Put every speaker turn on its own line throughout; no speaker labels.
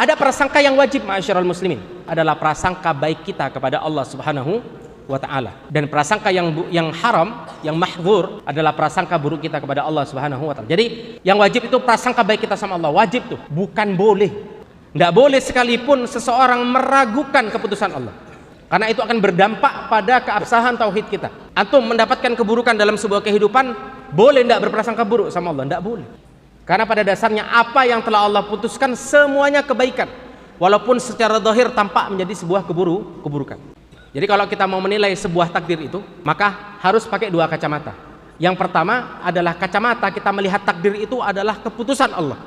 Ada prasangka yang wajib, ma'asyiral muslimin, adalah prasangka baik kita kepada Allah Subhanahu wa ta'ala. Dan prasangka yang haram, yang mahdzur, adalah prasangka buruk kita kepada Allah Subhanahu wa ta'ala. Jadi yang wajib itu prasangka baik kita sama Allah, wajib tuh, bukan boleh. Tidak boleh sekalipun seseorang meragukan keputusan Allah, karena itu akan berdampak pada keabsahan tauhid kita. Antum mendapatkan keburukan dalam sebuah kehidupan, boleh tidak berprasangka buruk sama Allah? Tidak boleh. Karena pada dasarnya apa yang telah Allah putuskan semuanya kebaikan, walaupun secara zahir tampak menjadi sebuah keburukan. Jadi kalau kita mau menilai sebuah takdir itu, maka harus pakai dua kacamata. Yang pertama adalah kacamata kita melihat takdir itu adalah keputusan Allah.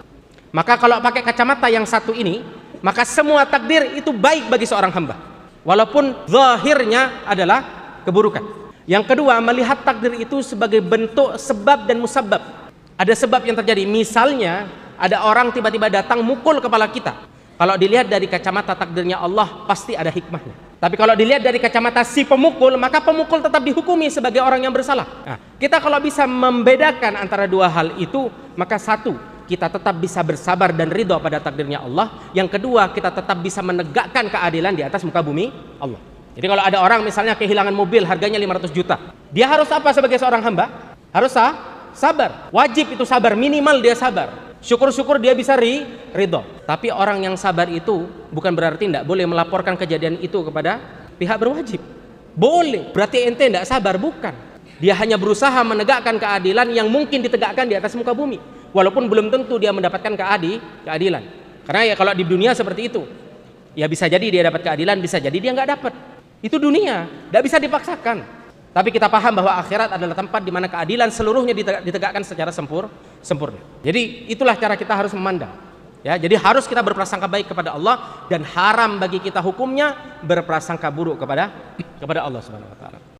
Maka kalau pakai kacamata yang satu ini, maka semua takdir itu baik bagi seorang hamba, walaupun zahirnya adalah keburukan. Yang kedua, melihat takdir itu sebagai bentuk sebab dan musabbab. Ada sebab yang terjadi, misalnya ada orang tiba-tiba datang mukul kepala kita. Kalau dilihat dari kacamata takdirnya Allah, pasti ada hikmahnya. Tapi kalau dilihat dari kacamata si pemukul, maka pemukul tetap dihukumi sebagai orang yang bersalah. Nah, kita kalau bisa membedakan antara dua hal itu, maka satu, kita tetap bisa bersabar dan ridho pada takdirnya Allah. Yang kedua, kita tetap bisa menegakkan keadilan di atas muka bumi Allah. Jadi kalau ada orang misalnya kehilangan mobil harganya 500 juta, dia harus apa sebagai seorang hamba? Harus sabar. Wajib itu sabar, minimal dia sabar. Syukur-syukur dia bisa ridho. Tapi orang yang sabar itu bukan berarti tidak boleh melaporkan kejadian itu kepada pihak berwajib. Boleh, berarti ente tidak sabar, bukan. Dia hanya berusaha menegakkan keadilan yang mungkin ditegakkan di atas muka bumi, walaupun belum tentu dia mendapatkan keadilan. Karena ya kalau di dunia seperti itu, ya bisa jadi dia dapat keadilan, bisa jadi dia nggak dapat. Itu dunia, tidak bisa dipaksakan. Tapi kita paham bahwa akhirat adalah tempat di mana keadilan seluruhnya ditegakkan secara sempurna. Jadi itulah cara kita harus memandang. Ya, jadi harus kita berprasangka baik kepada Allah, dan haram bagi kita hukumnya berprasangka buruk kepada Allah Subhanahu wa taala.